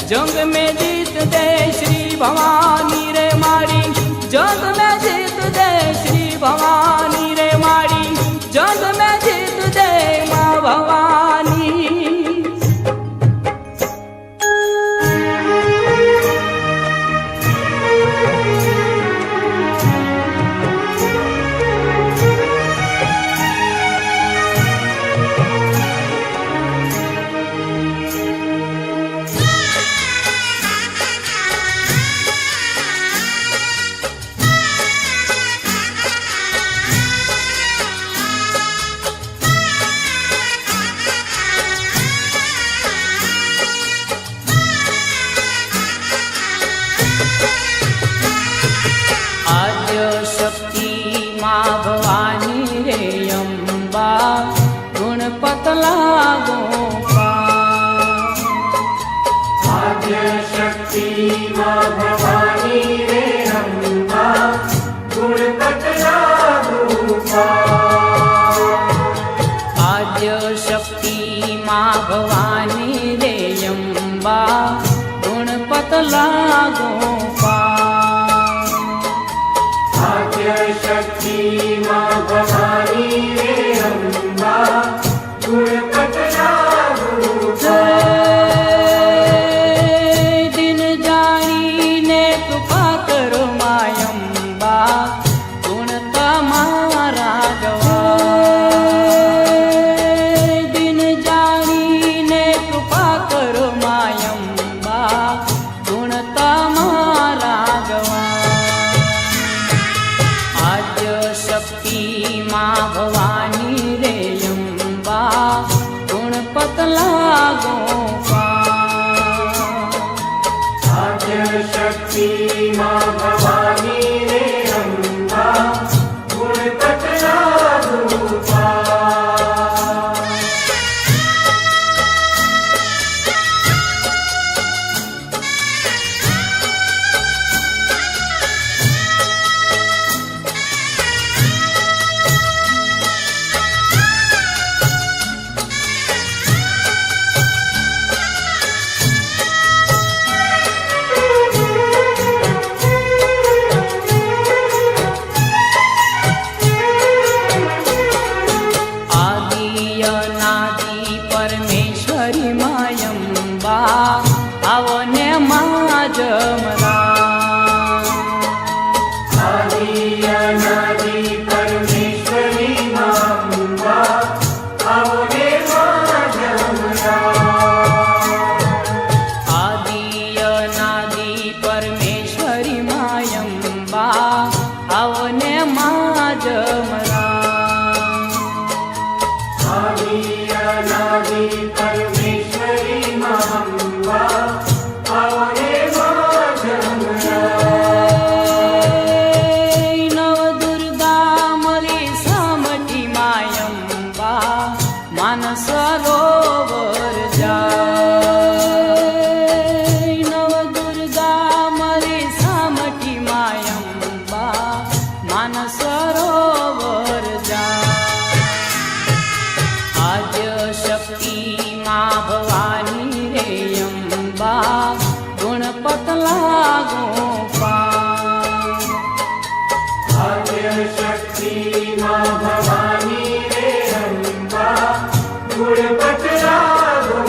जंग में जीत दे श्री भवानी रे मारी, जंग में जीत दे श्री भवानी रे मारी, जंग में जीत दे माँ भवानी। भवानी रे अम्बा गुणपत लागो आद्य शक्ति माँ भवानी रे अम्बा गुणपत लागो आद्य शक्ति माँ भवानी रे अम्बा गुणपत लागो शक्ति माँ भवानी रे अम्बा गुणपत लागो दिन जानी ने कृपा करो मायम्बा गुण तमारा गवा दिन जानी ने कृपा करो मायम्बा गुण तमारा गवा शक्ति माँ भवानी रे अम्बा गुणपत लागो आद्य शक्ति माँ भवानी रे अम्बा गुणपत लागो परमेश्वरी मायम्बा आवने माँ जमरा आदि अनादि परमेश्वरी मायम्बा आवने माँ जमरा आदि अनादि परमेश्वरी मायम्बा आवने माँ जमरा अनादि परमेश्वरी मायम्बा आवने माँ जमरा नव दुर्गा मली सामठी मायम्बा मानस सरोवर जाय नव दुर्गा मली सामठी मायम्बा मानस सरोवर जाय आद्य शक्ति माँ भवानी रे अम्बा गुणपत लागो आद्य शक्ति माँ भवानी रे अम्बा गुणपत लागो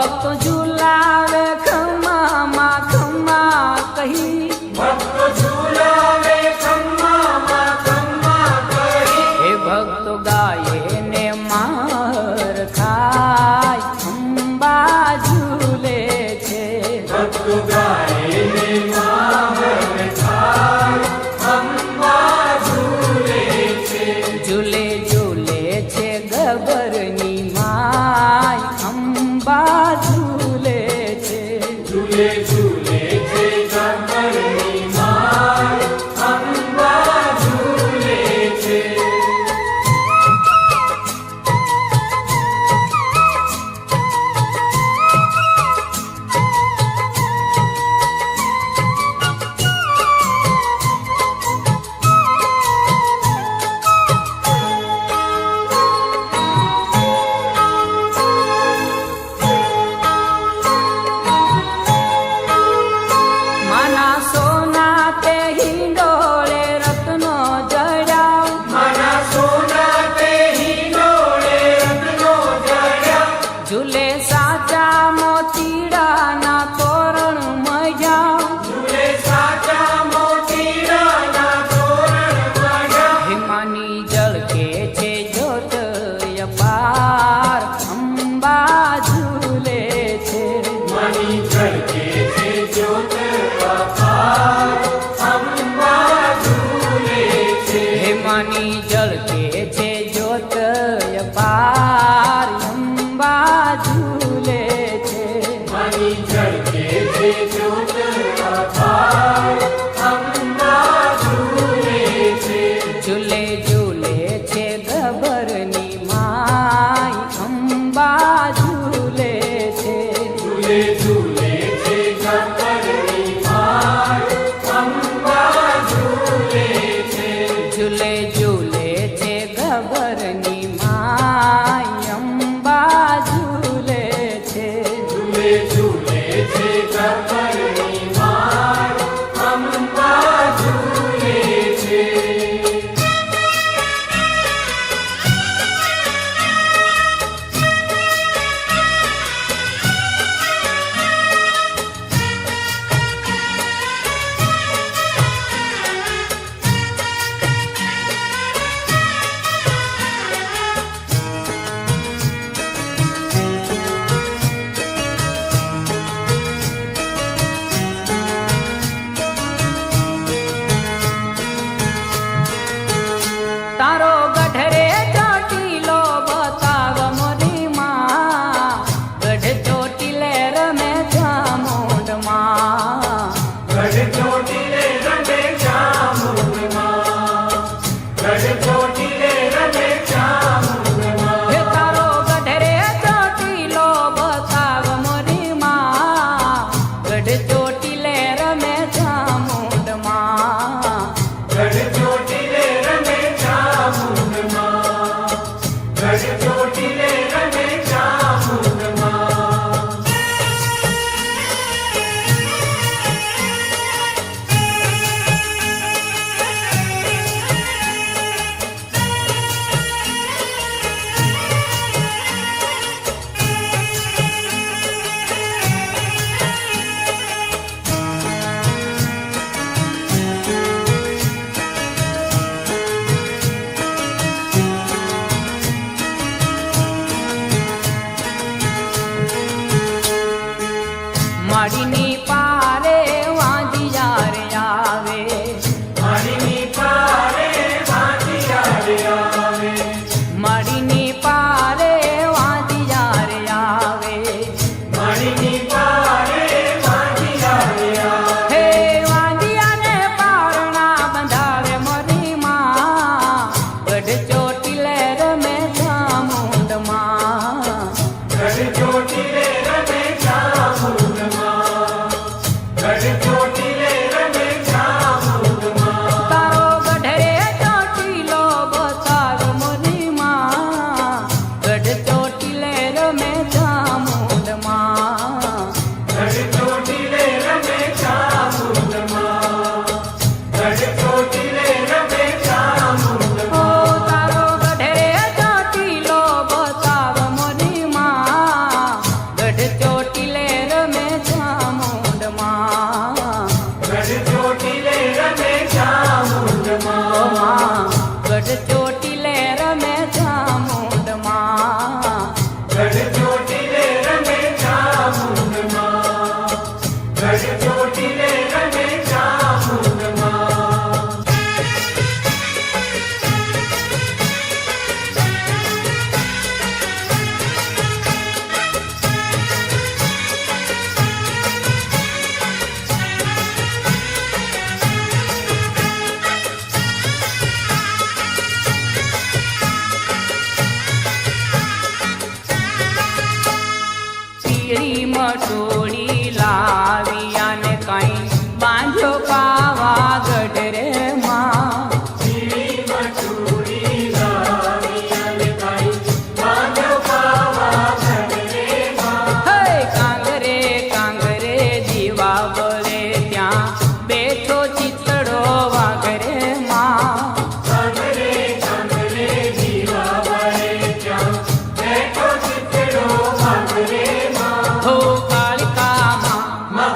ભક્તો ઝુલાવે ખમ્મામાં ખમ્મા કહી ભક્તો ઝુલાવે ખમ્મામાં ખમ્મા કહી હે ભક્તો ગાયે ને માર ખાય અંબા ઝૂલે છે ભક્તો ગાય ને માહર ખાય અંબા ઝૂલે છે ઝૂલે ઝૂલે છે ગબરની માય અંબા ઝૂલે છે ઝૂલે ઝૂલે છે ગબ્બરની માય અંબા ઝૂલે છે માના સોના તે હિંડોળે રત્નો જડ્યા માના સોના તે હિંડોળે રત્નો જડ્યા ઝૂલે સાચા મોતીડાના તોરણ મજા ઝૂલે સાચા મોતીડાના તોરણ મળ્યા હિમાની જળકે છે જ્યોત અપાર અંબા ઝૂલે છે મણી ઝળકે છે જ્યોત અપાર અંબા ઝૂલે છે હિમાની જળકે છે જ્યોત અપાર અંબા ઝૂલે છે મણી ઝળકે છે જ્યોત અપાર અંબા ઝૂલે છે ઝૂલે ઝૂલે છે ગબરની માય અંબા ઝૂલે છે ઝૂલે ઝૂલે છે ગબ્બરની માય અંબા ઝૂલે છે ઝૂલે ઝૂલે છે ગબરની માય અંબા ઝૂલે છે ઝૂલે ઝૂલે છે ગબ્બરની માય અંબા ઝૂલે છે તારો ગઢરે ચોટીલો બતાવ મોરી માં ગઢ ચોટીલે રમે ચામુંડમાં ગઢ ચોટીલે રમે ચામુંડમાં ગઢ ચોટીલે રમે ચામુંડમાં હે તારો ગઢરે ચોટીલો બતાવ મોરી માં ગઢ ચોટીલે રમે ચામુંડમાં ગઢ ચોટીલે રમે ચામુંડમાં ગઢ ચોટીલે રમે ચામુંડમાં માડીની પારે વાંધિયારે આવે માડીની પારે વાંધિયારે આવે માડીની પારે વાંધિયારે આવે માડીની પારે વાંધિયારે આવે હે વાંધિયાને પારણા બંધાવે મોરી માં ગઢ ચોટીલે રમે ચામુંડમાં ગઢ ચોટીલે રમે ચામુંડમાં પીળી મટોળી લાવી અને કઈ બાંધ્યો પાવાગઢ રે માં પીળી મચૂરી લાવી અને કઈ બાંધ્યો પાવાગઢ રે માં. હે કાંગરે દીવા બળે ત્યાં બેઠો ચિતડો વાઘરે માં કાંગરે કાંગરે જીવા વળે ત્યાં બેઠો ચિતડો વાઘરે માં. હો કાળિકા માં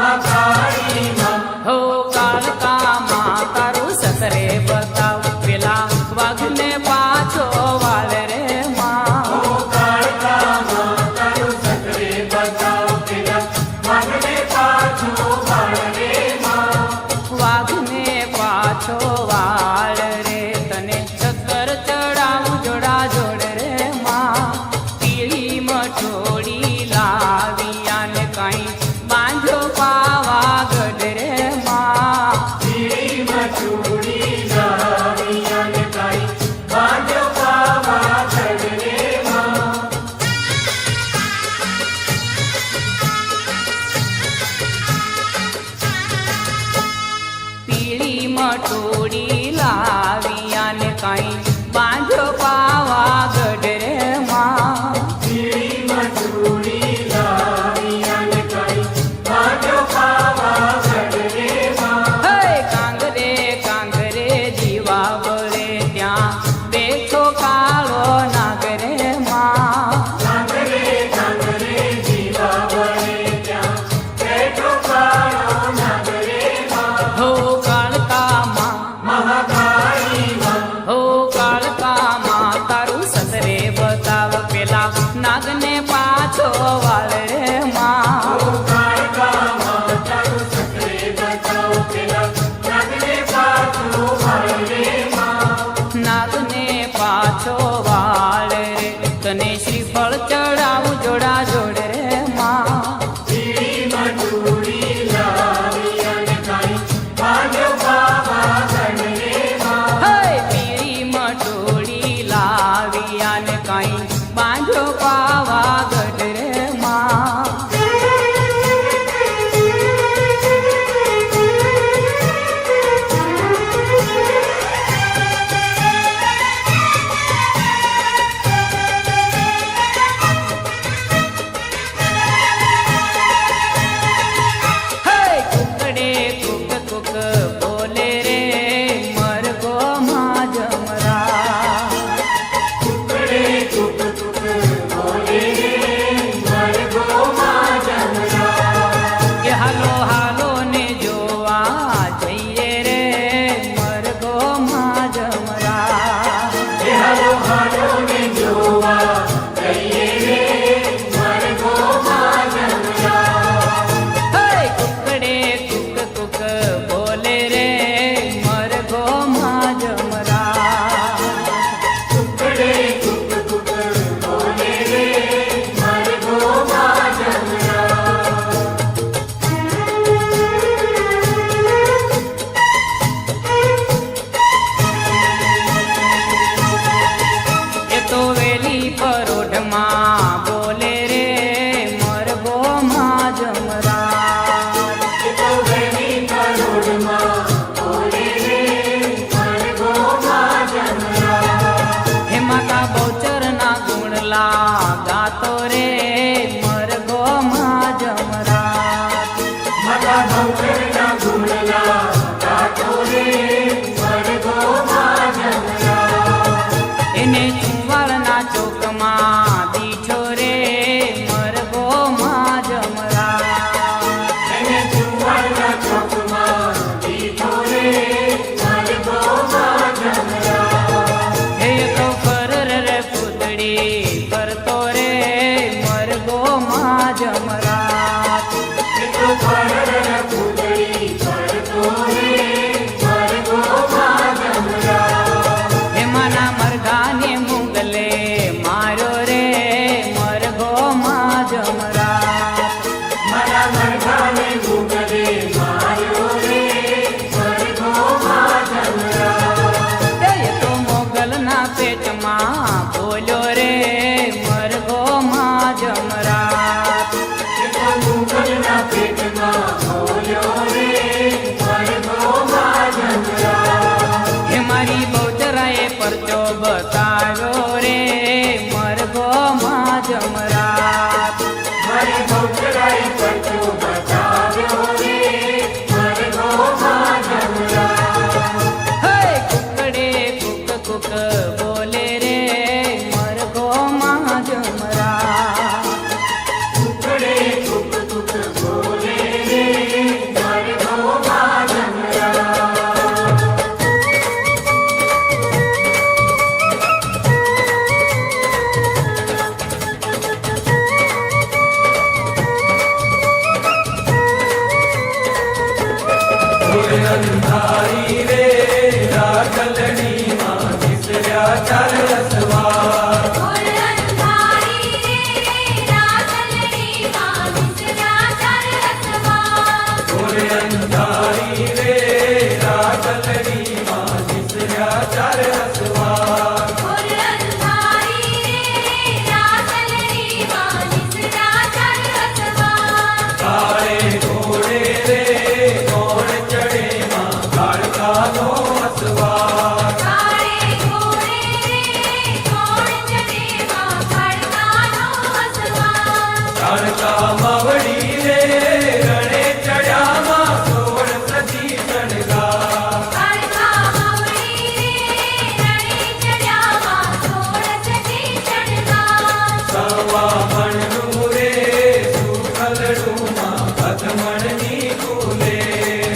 અધમણની કુલે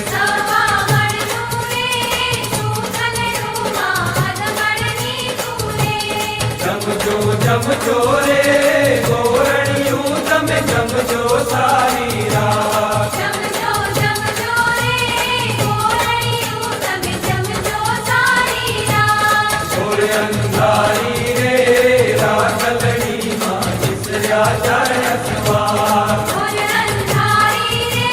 સવા મળનું રે સુખલડું માં અધમણની કુલે જમજો રે ગોરણિયું તમે જમજો સારી રાત જમજો જમજો રે ગોરણિયું તમે જમજો સારી રાત ચોર અંધારી રે રાખલડીમાં વિસર્યા જાય અસવાર ઓર અંધારી રે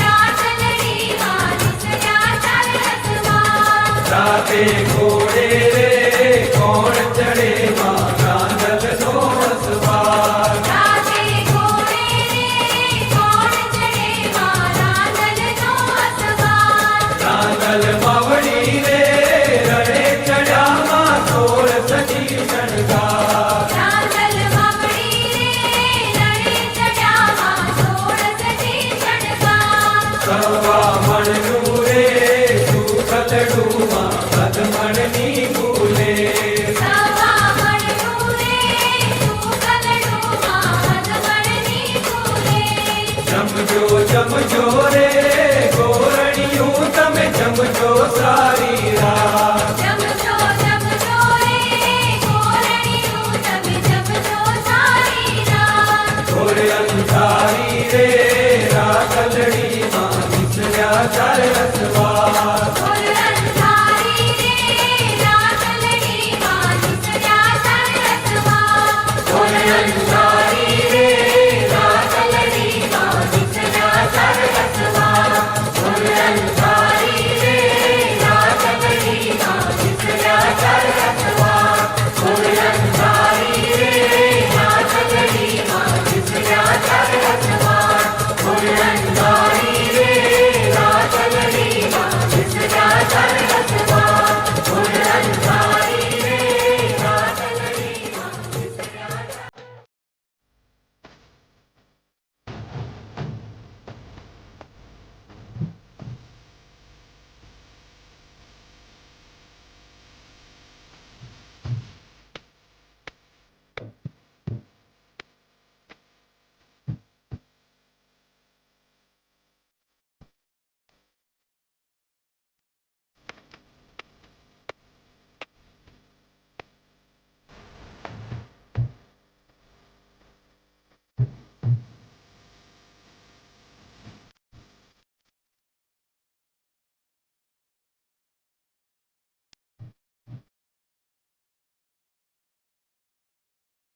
રાતલડીમાં વિસર્યા ચાલ રસમાં રાતે ઘોડે રે કોણ ચડે માં રાંધલનો અસવાર રાતે ઘોડે રે કોણ ચડે માં રાંધલનો અસવાર રાંધલ માવડી રે રડે ચડ્યામાં સોળ સજી શણગાર રાંધલ માવડી રે રડે ચડ્યામાં સોળ સજી શણગાર સવા મણનું રે સુખલડુમાં અધમણની ભૂલે સવા મળનું રે સુખલડુમાં અધમણની કુલે જમજો રે ગોરણિયું તમે જમજો સારી રાત જમજો જમજો રે ગોરણિયું તમે જમજો સારી રાત ઘોર અંધારી રે રાખલડીમાં વિસર્યા ચાર